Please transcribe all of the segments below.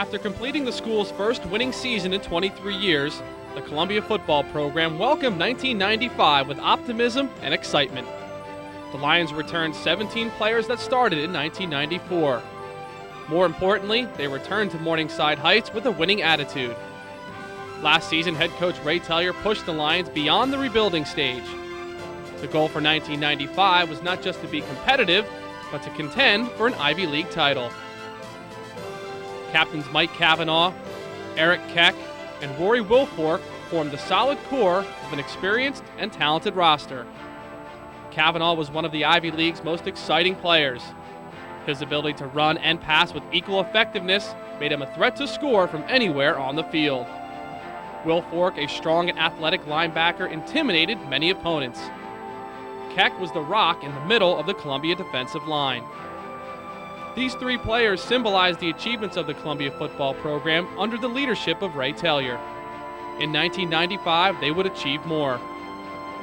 After completing the school's first winning season in 23 years, the Columbia football program welcomed 1995 with optimism and excitement. The Lions returned 17 players that started in 1994. More importantly, they returned to Morningside Heights with a winning attitude. Last season, head coach Ray Tellier pushed the Lions beyond the rebuilding stage. The goal for 1995 was not just to be competitive, but to contend for an Ivy League title. Captains Mike Cavanaugh, Eric Keck, and Rory Wilfork formed the solid core of an experienced and talented roster. Cavanaugh was one of the Ivy League's most exciting players. His ability to run and pass with equal effectiveness made him a threat to score from anywhere on the field. Wilfork, a strong and athletic linebacker, intimidated many opponents. Keck was the rock in the middle of the Columbia defensive line. These three players symbolize the achievements of the Columbia football program under the leadership of Ray Tellier. In 1995, they would achieve more.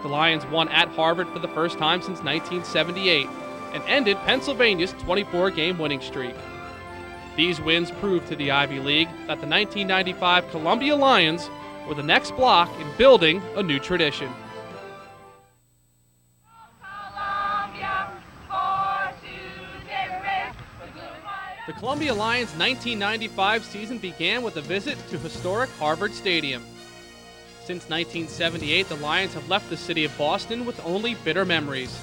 The Lions won at Harvard for the first time since 1978 and ended Pennsylvania's 24-game winning streak. These wins proved to the Ivy League that the 1995 Columbia Lions were the next block in building a new tradition. The Columbia Lions' 1995 season began with a visit to historic Harvard Stadium. Since 1978, the Lions have left the city of Boston with only bitter memories.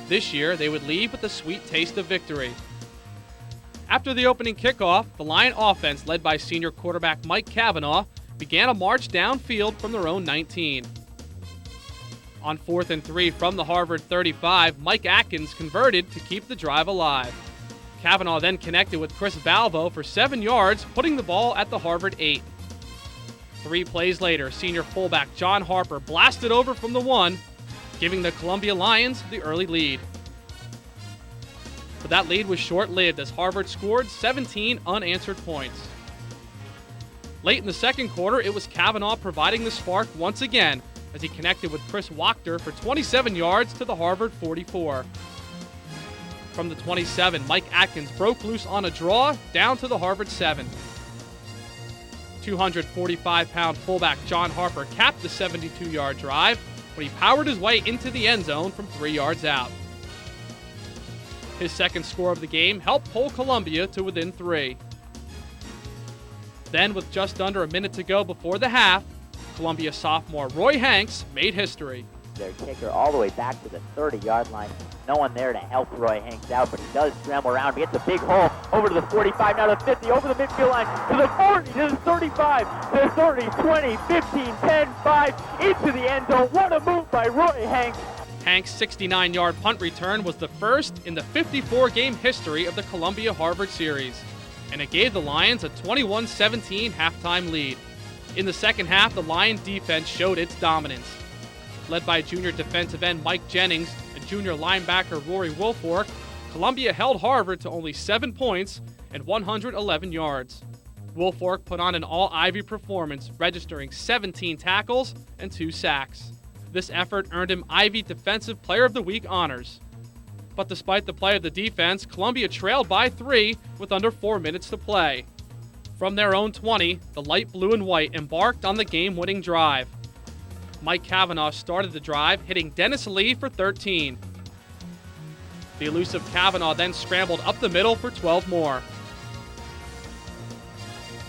This year, they would leave with a sweet taste of victory. After the opening kickoff, the Lion offense, led by senior quarterback Mike Cavanaugh, began a march downfield from their own 19. On 4th and 3 from the Harvard 35, Mike Atkins converted to keep the drive alive. Cavanaugh then connected with Chris Valvo for 7 yards, putting the ball at the Harvard 8. 3 plays later, senior fullback John Harper blasted over from the 1, giving the Columbia Lions the early lead. But that lead was short-lived as Harvard scored 17 unanswered points. Late in the second quarter, it was Cavanaugh providing the spark once again as he connected with Chris Wachter for 27 yards to the Harvard 44. From the 27, Mike Atkins broke loose on a draw down to the Harvard 7. 245-pound fullback John Harper capped the 72-yard drive when he powered his way into the end zone from 3 yards out. His second score of the game helped pull Columbia to within 3. Then, with just under a minute to go before the half, Columbia sophomore Roy Hanks made history. Their kicker all the way back to the 30-yard line. No one there to help Roy Hanks out, but he does scramble around. He gets a big hole over to the 45, now the 50, over the midfield line, to the 40, to the 35, to the 30, 20, 15, 10, 5, into the end zone. What a move by Roy Hanks. Hanks' 69-yard punt return was the first in the 54-game history of the Columbia-Harvard series, and it gave the Lions a 21-17 halftime lead. In the second half, the Lion defense showed its dominance. Led by junior defensive end Mike Jennings and junior linebacker Rory Wilfork, Columbia held Harvard to only 7 points and 111 yards. Wilfork put on an all-Ivy performance, registering 17 tackles and 2 sacks. This effort earned him Ivy Defensive Player of the Week honors. But despite the play of the defense, Columbia trailed by 3 with under 4 minutes to play. From their own 20, the light blue and white embarked on the game-winning drive. Mike Cavanaugh started the drive, hitting Dennis Lee for 13. The elusive Cavanaugh then scrambled up the middle for 12 more.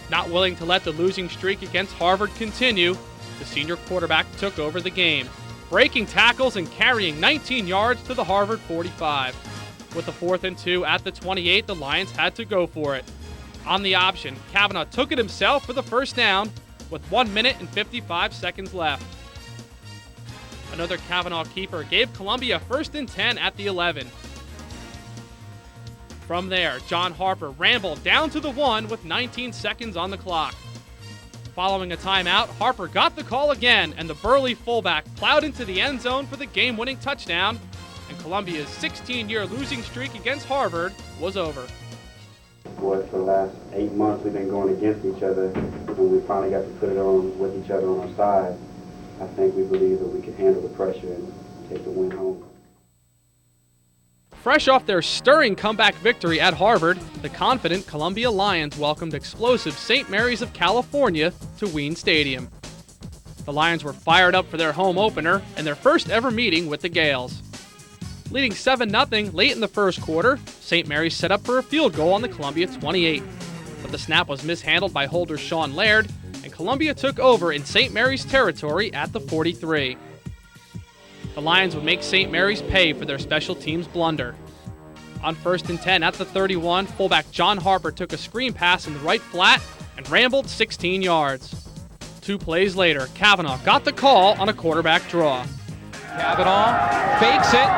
Not willing to let the losing streak against Harvard continue, the senior quarterback took over the game, breaking tackles and carrying 19 yards to the Harvard 45. With a 4th and 2 at the 28, the Lions had to go for it. On the option, Cavanaugh took it himself for the first down with 1 minute and 55 seconds left. Another Cavanaugh keeper gave Columbia 1st and 10 at the 11. From there, John Harper rambled down to the 1 with 19 seconds on the clock. Following a timeout, Harper got the call again, and the burly fullback plowed into the end zone for the game-winning touchdown, and Columbia's 16-year losing streak against Harvard was over. For the last 8 months, we've been going against each other, and we finally got to put it on with each other on our side. I think we believe that we can handle the pressure and take the win home. Fresh off their stirring comeback victory at Harvard, the confident Columbia Lions welcomed explosive St. Mary's of California to Wien Stadium. The Lions were fired up for their home opener and their first ever meeting with the Gales. Leading 7-0 late in the first quarter, St. Mary's set up for a field goal on the Columbia 28. But the snap was mishandled by holder Sean Laird, and Columbia took over in St. Mary's territory at the 43. The Lions would make St. Mary's pay for their special teams blunder. On 1st and 10 at the 31, fullback John Harper took a screen pass in the right flat and rambled 16 yards. 2 plays later, Kavanaugh got the call on a quarterback draw. Kavanaugh fakes it,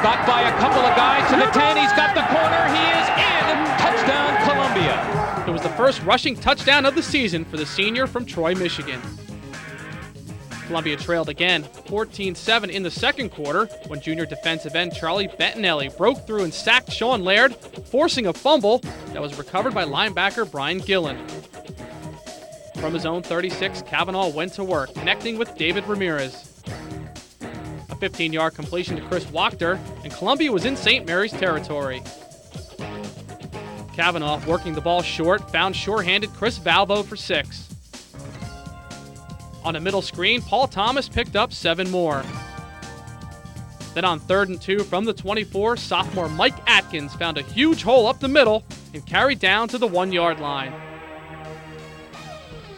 got by a couple of guys to the 10, he's got the corner, he is in, touchdown Columbia. It was the first rushing touchdown of the season for the senior from Troy, Michigan. Columbia trailed again, 14-7 in the second quarter, when junior defensive end Charlie Bettinelli broke through and sacked Sean Laird, forcing a fumble that was recovered by linebacker Brian Gillen. From his own 36, Kavanaugh went to work, connecting with David Ramirez. A 15-yard completion to Chris Wachter, and Columbia was in St. Mary's territory. Kavanaugh, working the ball short, found sure-handed Chris Valvo for 6. On a middle screen, Paul Thomas picked up 7 more. Then on 3rd and 2 from the 24, sophomore Mike Atkins found a huge hole up the middle and carried down to the 1-yard line.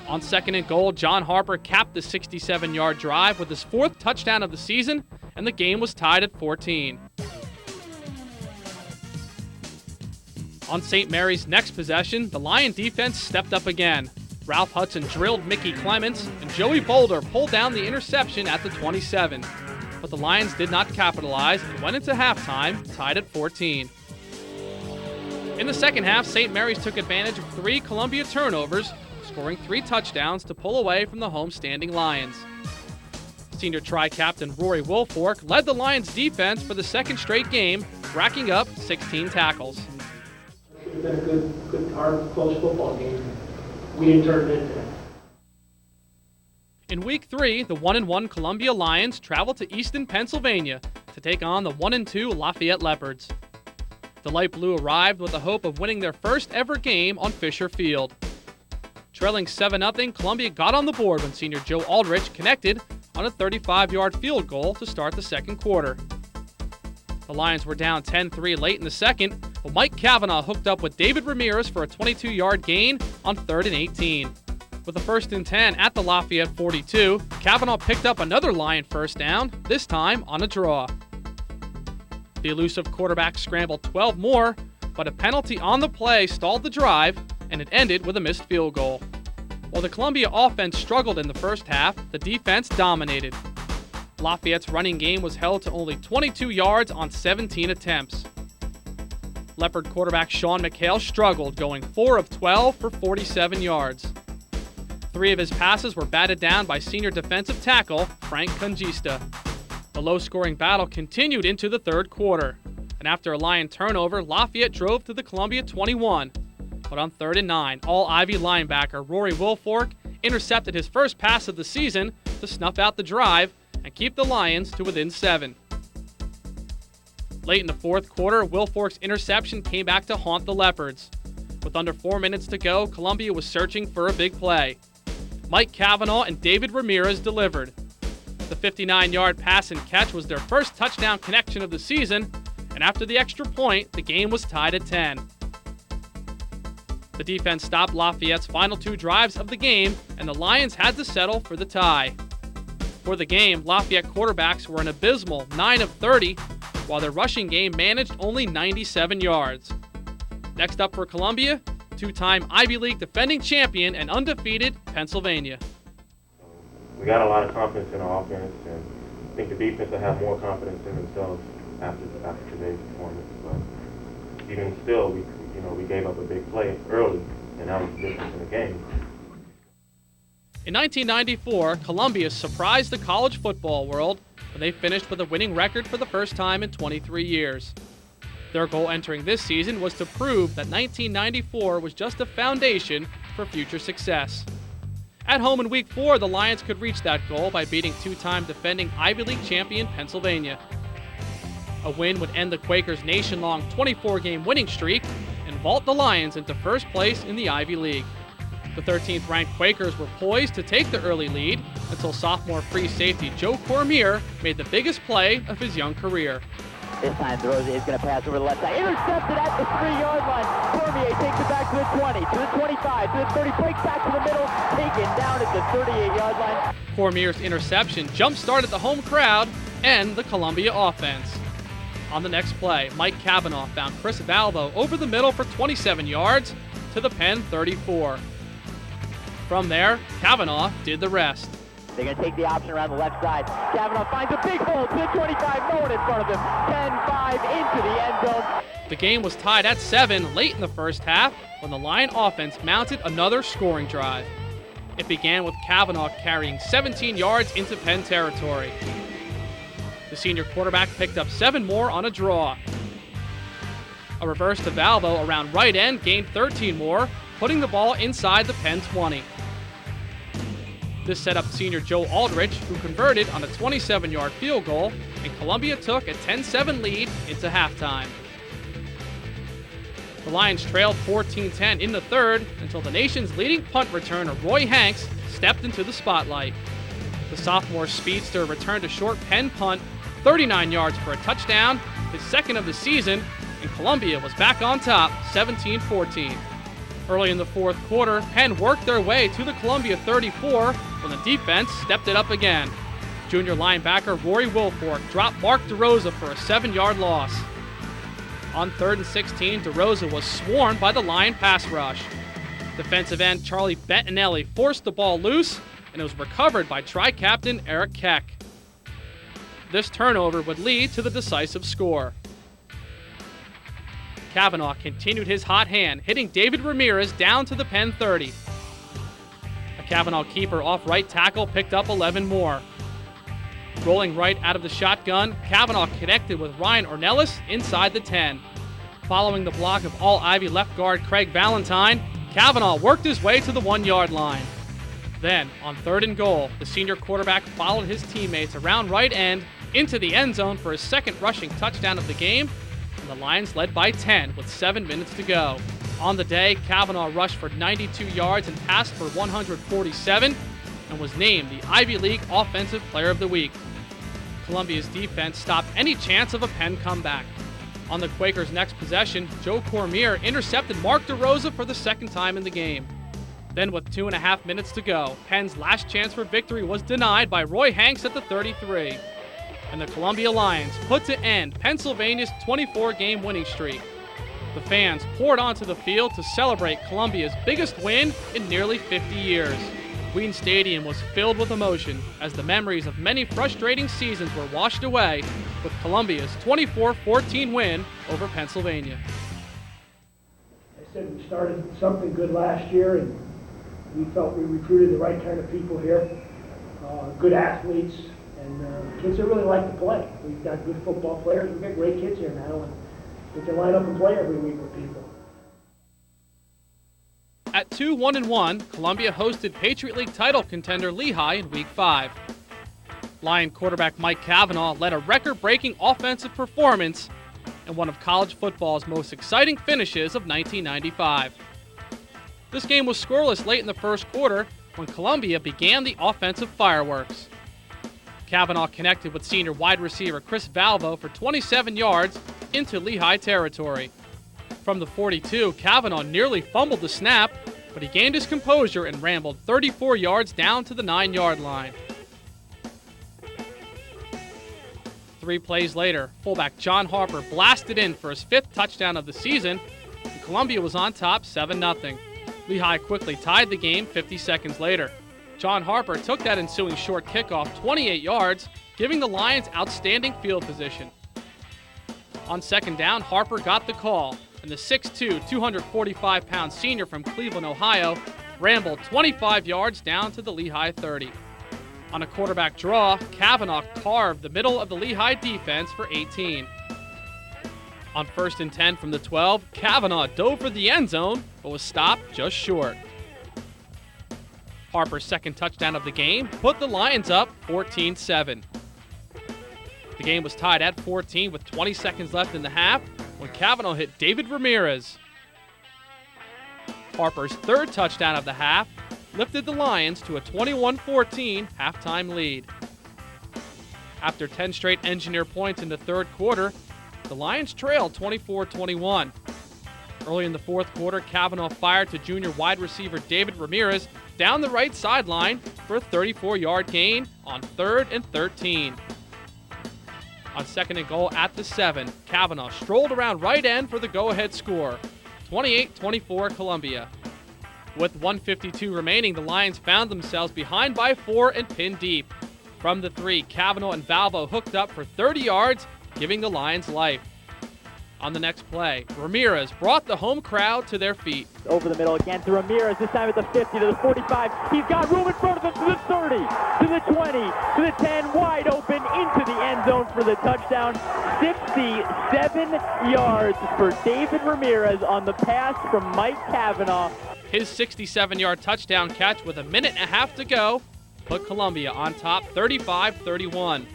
On 2nd and goal, John Harper capped the 67-yard drive with his 4th touchdown of the season, and the game was tied at 14. On St. Mary's next possession, the Lion defense stepped up again. Ralph Hudson drilled Mickey Clements, and Joey Boulder pulled down the interception at the 27. But the Lions did not capitalize and went into halftime tied at 14. In the second half, St. Mary's took advantage of 3 Columbia turnovers, scoring 3 touchdowns to pull away from the home-standing Lions. Senior tri-captain Rory Wilfork led the Lions' defense for the second straight game, racking up 16 tackles. It's been a good, hard, close football game. We didn't turn it into. In Week 3, the 1-1 Columbia Lions traveled to Easton, Pennsylvania to take on the 1-2 Lafayette Leopards. The Light Blue arrived with the hope of winning their first ever game on Fisher Field. Trailing 7-0, Columbia got on the board when senior Joe Aldrich connected on a 35-yard field goal to start the second quarter. The Lions were down 10-3 late in the second, but Mike Kavanaugh hooked up with David Ramirez for a 22-yard gain on 3rd and 18. With a 1st and 10 at the Lafayette 42, Kavanaugh picked up another Lion first down, this time on a draw. The elusive quarterback scrambled 12 more, but a penalty on the play stalled the drive, and it ended with a missed field goal. While the Columbia offense struggled in the first half, the defense dominated. Lafayette's running game was held to only 22 yards on 17 attempts. Leopard quarterback Sean McHale struggled, going 4 of 12 for 47 yards. 3 of his passes were batted down by senior defensive tackle Frank Congista. The low-scoring battle continued into the third quarter, and after a Lion turnover, Lafayette drove to the Columbia 21. But on 3rd and 9, all-Ivy linebacker Rory Wilfork intercepted his first pass of the season to snuff out the drive and keep the Lions to within 7. Late in the fourth quarter, Wilfork's interception came back to haunt the Leopards. With under 4 minutes to go, Columbia was searching for a big play. Mike Kavanaugh and David Ramirez delivered. The 59-yard pass and catch was their first touchdown connection of the season, and after the extra point, the game was tied at 10. The defense stopped Lafayette's final 2 drives of the game, and the Lions had to settle for the tie. For the game, Lafayette quarterbacks were an abysmal 9 of 30, while their rushing game managed only 97 yards. Next up for Columbia, 2-time Ivy League defending champion and undefeated Pennsylvania. We got a lot of confidence in our offense, and I think the defense will have more confidence in themselves after today's performance. But even still, we gave up a big play early, and that was the difference in the game. In 1994, Columbia surprised the college football world when they finished with a winning record for the first time in 23 years. Their goal entering this season was to prove that 1994 was just a foundation for future success. At home in Week 4, the Lions could reach that goal by beating 2-time defending Ivy League champion Pennsylvania. A win would end the Quakers' nation-long 24-game winning streak and vault the Lions into first place in the Ivy League. The 13th-ranked Quakers were poised to take the early lead until sophomore free safety Joe Cormier made the biggest play of his young career. This time DeRosa is going to pass over the left side. Intercepted at the 3-yard line. Cormier takes it back to the 20, to the 25, to the 30, breaks back to the middle, taken down at the 38-yard line. Cormier's interception jump-started the home crowd and the Columbia offense. On the next play, Mike Cavanaugh found Chris Valvo over the middle for 27 yards to the Penn 34. From there, Cavanaugh did the rest. They're going to take the option around the left side. Cavanaugh finds a big hole to the 25, no one in front of him. 10-5 into the end zone. The game was tied at 7 late in the first half when the Lion offense mounted another scoring drive. It began with Cavanaugh carrying 17 yards into Penn territory. The senior quarterback picked up 7 more on a draw. A reverse to Valvo around right end gained 13 more, putting the ball inside the Penn 20. This set up senior Joe Aldrich, who converted on a 27-yard field goal, and Columbia took a 10-7 lead into halftime. The Lions trailed 14-10 in the third until the nation's leading punt returner Roy Hanks stepped into the spotlight. The sophomore speedster returned a short Penn punt, 39 yards for a touchdown, his second of the season, and Columbia was back on top, 17-14. Early in the fourth quarter, Penn worked their way to the Columbia 34 when the defense stepped it up again. Junior linebacker Rory Wilfork dropped Mark DeRosa for a 7-yard loss. On 3rd and 16, DeRosa was swarmed by the Lion pass rush. Defensive end Charlie Bettinelli forced the ball loose, and it was recovered by tri-captain Eric Keck. This turnover would lead to the decisive score. Cavanaugh continued his hot hand, hitting David Ramirez down to the Penn 30. A Cavanaugh keeper off right tackle picked up 11 more. Rolling right out of the shotgun, Cavanaugh connected with Ryan Ornelas inside the 10. Following the block of All-Ivy left guard Craig Valentine, Cavanaugh worked his way to the 1-yard line. Then, on 3rd and goal, the senior quarterback followed his teammates around right end into the end zone for his second rushing touchdown of the game, and the Lions led by 10 with 7 minutes to go. On the day, Cavanaugh rushed for 92 yards and passed for 147 and was named the Ivy League Offensive Player of the Week. Columbia's defense stopped any chance of a Penn comeback. On the Quakers' next possession, Joe Cormier intercepted Mark DeRosa for the second time in the game. Then with 2.5 minutes to go, Penn's last chance for victory was denied by Roy Hanks at the 33. And the Columbia Lions put to end Pennsylvania's 24-game winning streak. The fans poured onto the field to celebrate Columbia's biggest win in nearly 50 years. Wien Stadium was filled with emotion as the memories of many frustrating seasons were washed away with Columbia's 24-14 win over Pennsylvania. I said we started something good last year, and we felt we recruited the right kind of people here, good athletes, and kids that really like to play. We've got good football players. We've got great kids here now, and we can line up and play every week with people. At 2-1-1, Columbia hosted Patriot League title contender Lehigh in Week 5. Lion quarterback Mike Cavanaugh led a record-breaking offensive performance and one of college football's most exciting finishes of 1995. This game was scoreless late in the first quarter when Columbia began the offensive fireworks. Cavanaugh connected with senior wide receiver Chris Valvo for 27 yards into Lehigh territory. From the 42, Cavanaugh nearly fumbled the snap, but he gained his composure and rambled 34 yards down to the 9-yard line. 3 plays later, fullback John Harper blasted in for his 5th touchdown of the season, and Columbia was on top 7-0. Lehigh quickly tied the game 50 seconds later. John Harper took that ensuing short kickoff 28 yards, giving the Lions outstanding field position. On 2nd down, Harper got the call, and the 6'2", 245-pound senior from Cleveland, Ohio, rambled 25 yards down to the Lehigh 30. On a quarterback draw, Cavanaugh carved the middle of the Lehigh defense for 18. On 1st and 10 from the 12, Cavanaugh dove for the end zone, but was stopped just short. Harper's second touchdown of the game put the Lions up 14-7. The game was tied at 14 with 20 seconds left in the half when Kavanaugh hit David Ramirez. Harper's third touchdown of the half lifted the Lions to a 21-14 halftime lead. After 10 straight engineer points in the third quarter, the Lions trailed 24-21. Early in the fourth quarter, Kavanaugh fired to junior wide receiver David Ramirez down the right sideline for a 34-yard gain on 3rd and 13. On 2nd and goal at the 7, Kavanaugh strolled around right end for the go-ahead score, 28-24 Columbia. With 1:52 remaining, the Lions found themselves behind by 4 and pinned deep. From the 3, Kavanaugh and Valvo hooked up for 30 yards, giving the Lions life. On the next play, Ramirez brought the home crowd to their feet. Over the middle again to Ramirez, this time at the 50 to the 45. He's got room in front of him to the 30, to the 20, to the 10, wide open into the end zone for the touchdown. 67 yards for David Ramirez on the pass from Mike Kavanaugh. His 67-yard touchdown catch with a minute and a half to go put Columbia on top 35-31.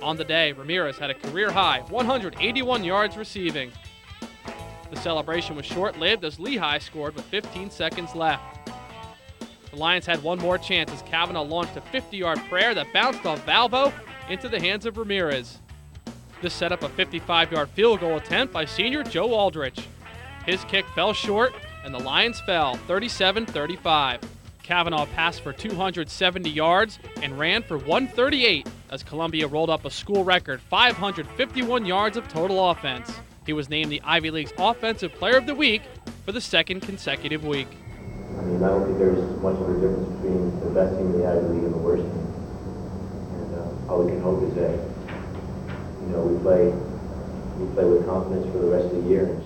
On the day, Ramirez had a career-high 181 yards receiving. The celebration was short-lived as Lehigh scored with 15 seconds left. The Lions had one more chance as Kavanaugh launched a 50-yard prayer that bounced off Valvo into the hands of Ramirez. This set up a 55-yard field goal attempt by senior Joe Aldrich. His kick fell short, and the Lions fell 37-35. Kavanaugh passed for 270 yards and ran for 138 as Columbia rolled up a school record 551 yards of total offense. He was named the Ivy League's Offensive Player of the Week for the second consecutive week. I mean, I don't think there's much of a difference between the best team in the Ivy League and the worst team. And all we can hope is that, you know, we play with confidence for the rest of the year.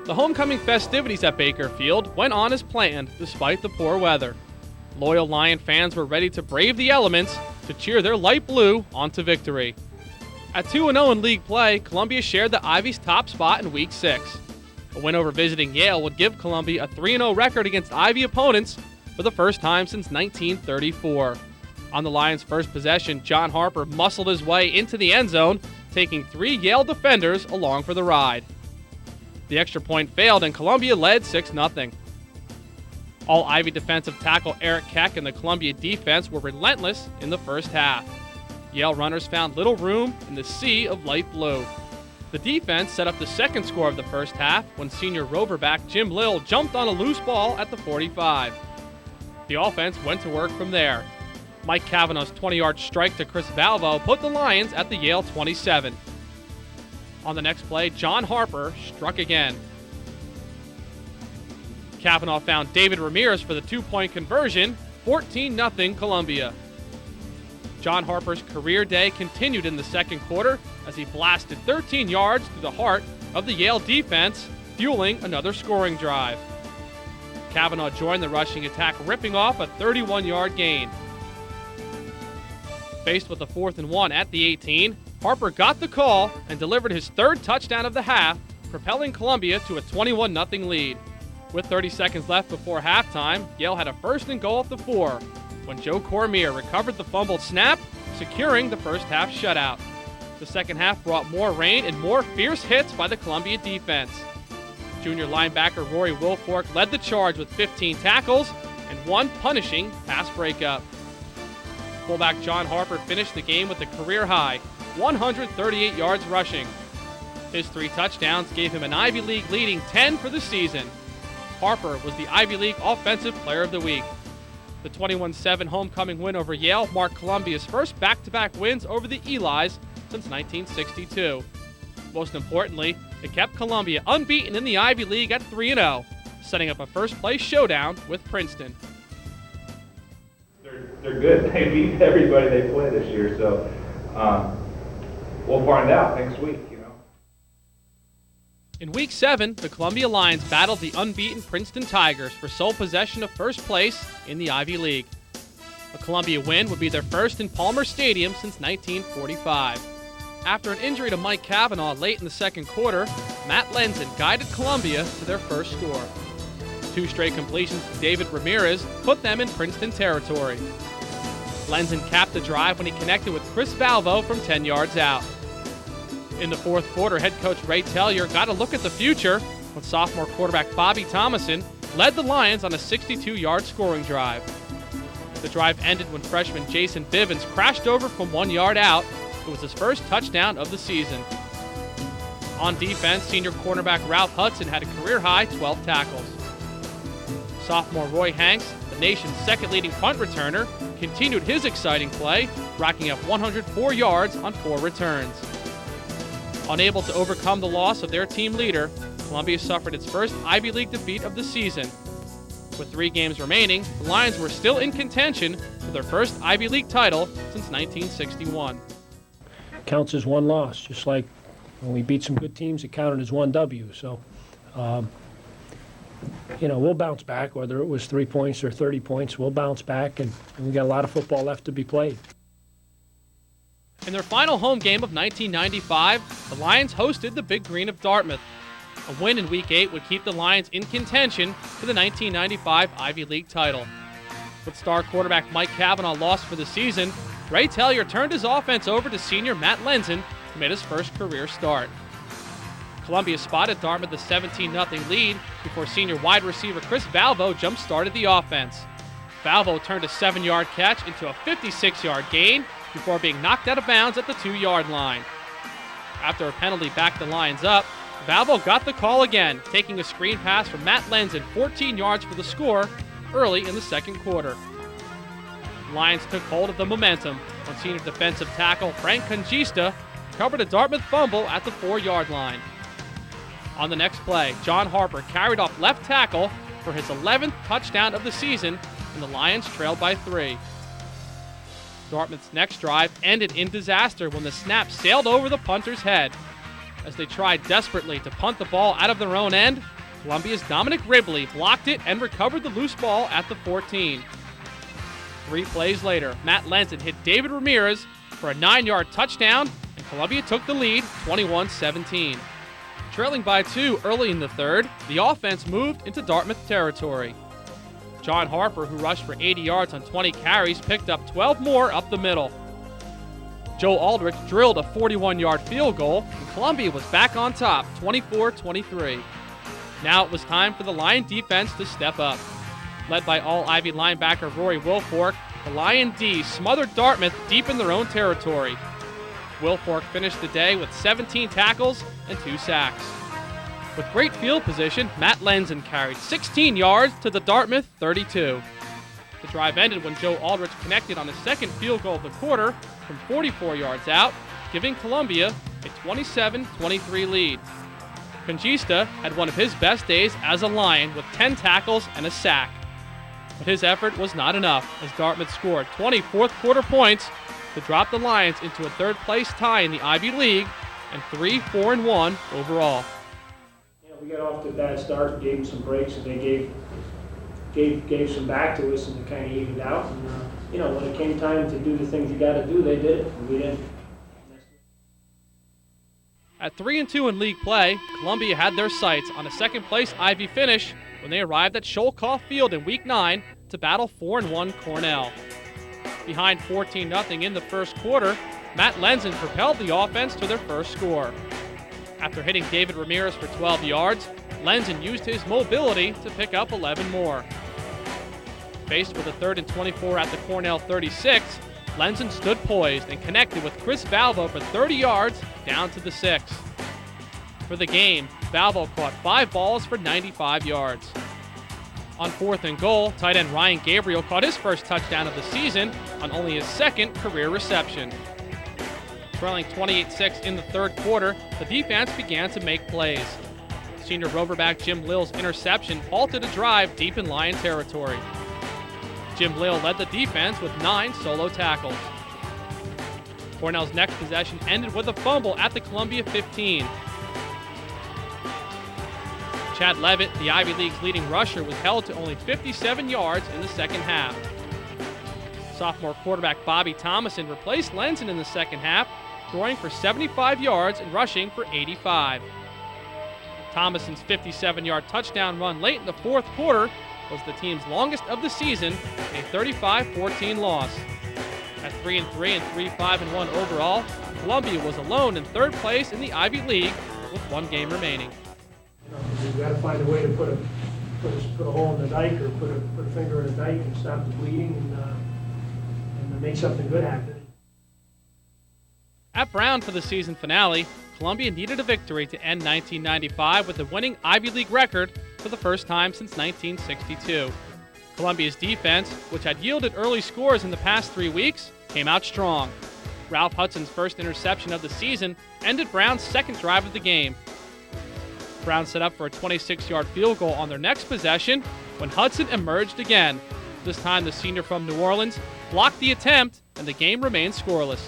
The homecoming festivities at Baker Field went on as planned despite the poor weather. Loyal Lion fans were ready to brave the elements to cheer their light blue onto victory. At 2-0 in league play, Columbia shared the Ivy's top spot in Week 6. A win over visiting Yale would give Columbia a 3-0 record against Ivy opponents for the first time since 1934. On the Lions' first possession, John Harper muscled his way into the end zone, taking 3 Yale defenders along for the ride. The extra point failed and Columbia led 6-0. All Ivy defensive tackle Eric Keck and the Columbia defense were relentless in the first half. Yale runners found little room in the sea of light blue. The defense set up the second score of the first half when senior Roverback Jim Lill jumped on a loose ball at the 45. The offense went to work from there. Mike Kavanaugh's 20-yard strike to Chris Valvo put the Lions at the Yale 27. On the next play, John Harper struck again. Kavanaugh found David Ramirez for the 2-point conversion, 14-0 Columbia. John Harper's career day continued in the second quarter as he blasted 13 yards through the heart of the Yale defense, fueling another scoring drive. Kavanaugh joined the rushing attack, ripping off a 31-yard gain. Faced with a 4th and 1 at the 18, Harper got the call and delivered his third touchdown of the half, propelling Columbia to a 21-0 lead. With 30 seconds left before halftime, Yale had a 1st and goal at the 4 when Joe Cormier recovered the fumbled snap, securing the first half shutout. The second half brought more rain and more fierce hits by the Columbia defense. Junior linebacker Rory Wilfork led the charge with 15 tackles and 1 punishing pass breakup. Fullback John Harper finished the game with a career-high 138 yards rushing. His 3 touchdowns gave him an Ivy League leading 10 for the season. Harper was the Ivy League Offensive Player of the Week. The 21-7 homecoming win over Yale marked Columbia's first back-to-back wins over the Elis since 1962. Most importantly, it kept Columbia unbeaten in the Ivy League at 3-0, setting up a first-place showdown with Princeton. They're good. They beat everybody they play this year, so we'll find out next week. In Week 7, the Columbia Lions battled the unbeaten Princeton Tigers for sole possession of first place in the Ivy League. A Columbia win would be their first in Palmer Stadium since 1945. After an injury to Mike Kavanaugh late in the second quarter, Matt Lenzen guided Columbia to their first score. 2 straight completions to David Ramirez put them in Princeton territory. Lenzen capped the drive when he connected with Chris Valvo from 10 yards out. In the fourth quarter, head coach Ray Tellier got a look at the future when sophomore quarterback Bobby Thomason led the Lions on a 62-yard scoring drive. The drive ended when freshman Jason Bivens crashed over from 1 yard out. It was his first touchdown of the season. On defense, senior cornerback Ralph Hudson had a career-high 12 tackles. Sophomore Roy Hanks, the nation's second-leading punt returner, continued his exciting play, racking up 104 yards on 4 returns. Unable to overcome the loss of their team leader, Columbia suffered its first Ivy League defeat of the season. With 3 games remaining, the Lions were still in contention for their first Ivy League title since 1961. Counts as 1 loss, just like when we beat some good teams, it counted as 1 W. So, we'll bounce back, whether it was 3 points or 30 points, we'll bounce back, and we got a lot of football left to be played. In their final home game of 1995, the Lions hosted the Big Green of Dartmouth. A win in Week 8 would keep the Lions in contention for the 1995 Ivy League title. With star quarterback Mike Cavanaugh lost for the season, Ray Tellier turned his offense over to senior Matt Lenzen, who made his first career start. Columbia spotted Dartmouth a 17-0 lead before senior wide receiver Chris Valvo jump-started the offense. Valvo turned a 7-yard catch into a 56-yard gain before being knocked out of bounds at the 2-yard line. After a penalty backed the Lions up, Valvo got the call again, taking a screen pass from Matt Lenzen 14 yards for the score early in the second quarter. The Lions took hold of the momentum when senior defensive tackle Frank Congista covered a Dartmouth fumble at the 4-yard line. On the next play, John Harper carried off left tackle for his 11th touchdown of the season, and the Lions trailed by 3. Dartmouth's next drive ended in disaster when the snap sailed over the punter's head. As they tried desperately to punt the ball out of their own end, Columbia's Dominic Ribley blocked it and recovered the loose ball at the 14. 3 plays later, Matt Lenzen hit David Ramirez for a 9-yard touchdown, and Columbia took the lead 21-17. Trailing by 2 early in the third, the offense moved into Dartmouth territory. John Harper, who rushed for 80 yards on 20 carries, picked up 12 more up the middle. Joe Aldrich drilled a 41-yard field goal, and Columbia was back on top, 24-23. Now it was time for the Lion defense to step up. Led by All-Ivy linebacker Rory Wilfork, the Lion D smothered Dartmouth deep in their own territory. Wilfork finished the day with 17 tackles and 2 sacks. With great field position, Matt Lenzen carried 16 yards to the Dartmouth 32. The drive ended when Joe Aldrich connected on his second field goal of the quarter from 44 yards out, giving Columbia a 27-23 lead. Congista had one of his best days as a Lion with 10 tackles and a sack. But his effort was not enough as Dartmouth scored 20 fourth-quarter points to drop the Lions into a third-place tie in the Ivy League and 3-4-1 overall. We got off to a bad start and gave them some breaks, and they gave some back to us, and it kind of evened out. And, when it came time to do the things you got to do, they did it, and we didn't. At 3-2 in league play, Columbia had their sights on a second-place Ivy finish when they arrived at Sholkoff Field in Week 9 to battle 4-1 Cornell. Behind 14-0 in the first quarter, Matt Lenzen propelled the offense to their first score. After hitting David Ramirez for 12 yards, Lenzen used his mobility to pick up 11 more. Faced with a 3rd and 24 at the Cornell 36, Lenzen stood poised and connected with Chris Valvo for 30 yards down to the 6. For the game, Valvo caught 5 balls for 95 yards. On 4th and goal, tight end Ryan Gabriel caught his first touchdown of the season on only his 2nd career reception. Trailing 28-6 in the third quarter, the defense began to make plays. Senior Roverback Jim Lill's interception halted a drive deep in Lion territory. Jim Lill led the defense with 9 solo tackles. Cornell's next possession ended with a fumble at the Columbia 15. Chad Levitt, the Ivy League's leading rusher, was held to only 57 yards in the second half. Sophomore quarterback Bobby Thomason replaced Lenzen in the second half, throwing for 75 yards and rushing for 85. Thomason's 57-yard touchdown run late in the fourth quarter was the team's longest of the season, a 35-14 loss. At 3-3 and 3-5-1 overall, Columbia was alone in third place in the Ivy League with one game remaining. We've got to find a way to put a hole in the dike or put a finger in the dike and stop the bleeding and make something good happen. At Brown for the season finale, Columbia needed a victory to end 1995 with a winning Ivy League record for the first time since 1962. Columbia's defense, which had yielded early scores in the past 3 weeks, came out strong. Ralph Hudson's first interception of the season ended Brown's second drive of the game. Brown set up for a 26-yard field goal on their next possession when Hudson emerged again. This time the senior from New Orleans blocked the attempt and the game remained scoreless.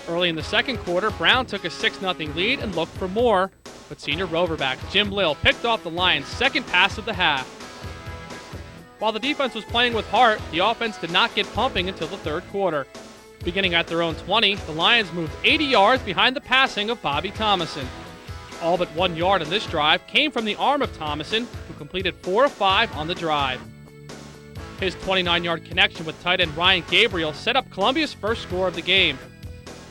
Early in the second quarter, Brown took a 6-0 lead and looked for more, but senior roverback Jim Lill picked off the Lions' second pass of the half. While the defense was playing with heart, the offense did not get pumping until the third quarter. Beginning at their own 20, the Lions moved 80 yards behind the passing of Bobby Thomason. All but 1 yard in this drive came from the arm of Thomason, who completed 4 of 5 on the drive. His 29-yard connection with tight end Ryan Gabriel set up Columbia's first score of the game.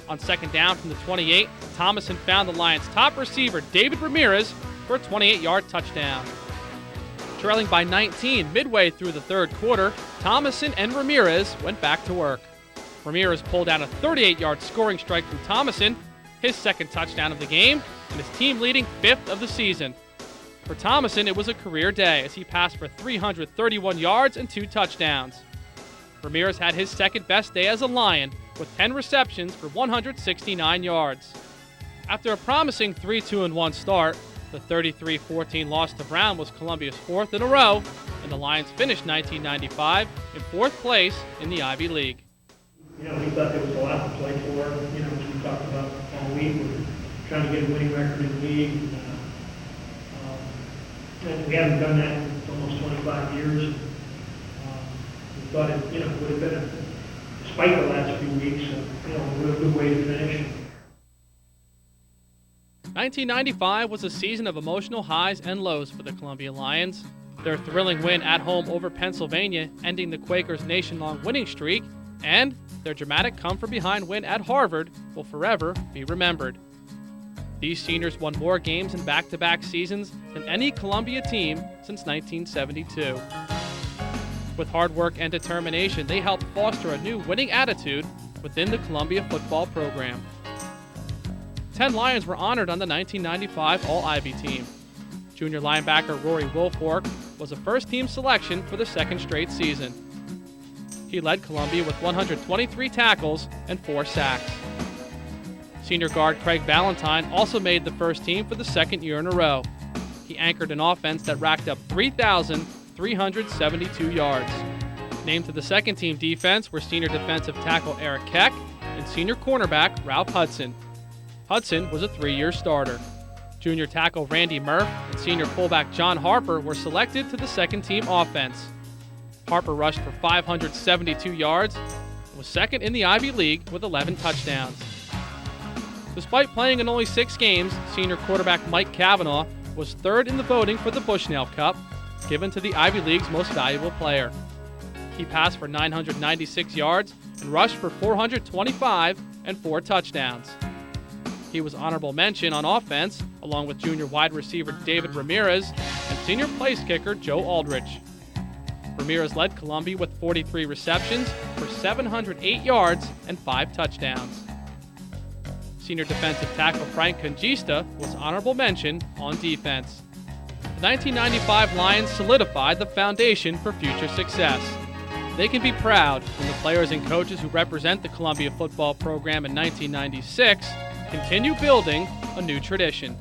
On second down from the 28, Thomason found the Lions' top receiver, David Ramirez, for a 28-yard touchdown. Trailing by 19 midway through the third quarter, Thomason and Ramirez went back to work. Ramirez pulled out a 38-yard scoring strike from Thomason, his second touchdown of the game, and his team-leading 5th of the season. For Thomason, it was a career day as he passed for 331 yards and 2 touchdowns. Ramirez had his second-best day as a Lion, with 10 receptions for 169 yards. After a promising 3-2-1 start, the 33-14 loss to Brown was Columbia's 4th in a row, and the Lions finished 1995 in 4th place in the Ivy League. We thought there was a lot to play for. As we talked about all week, we're trying to get a winning record in the league. And we haven't done that in almost 25 years. We thought it, would have been, despite the last few weeks, a good way to finish. 1995 was a season of emotional highs and lows for the Columbia Lions. Their thrilling win at home over Pennsylvania, ending the Quakers' nation-long winning streak, and their dramatic come-from-behind win at Harvard will forever be remembered. These seniors won more games in back-to-back seasons than any Columbia team since 1972. With hard work and determination, they helped foster a new winning attitude within the Columbia football program. 10 Lions were honored on the 1995 All-Ivy team. Junior linebacker Rory Wilfork was a first-team selection for the second straight season. He led Columbia with 123 tackles and 4 sacks. Senior guard Craig Ballantyne also made the first team for the second year in a row. He anchored an offense that racked up 3,372 yards. Named to the second-team defense were senior defensive tackle Eric Keck and senior cornerback Ralph Hudson. Hudson was a 3-year starter. Junior tackle Randy Murph and senior fullback John Harper were selected to the second-team offense. Harper rushed for 572 yards and was second in the Ivy League with 11 touchdowns. Despite playing in only 6 games, senior quarterback Mike Cavanaugh was third in the voting for the Bushnell Cup, given to the Ivy League's most valuable player. He passed for 996 yards and rushed for 425 and 4 touchdowns. He was honorable mention on offense, along with junior wide receiver David Ramirez and senior place kicker Joe Aldrich. Ramirez led Columbia with 43 receptions for 708 yards and 5 touchdowns. Senior defensive tackle Frank Congista was honorable mention on defense. The 1995 Lions solidified the foundation for future success. They can be proud when the players and coaches who represent the Columbia football program in 1996 continue building a new tradition.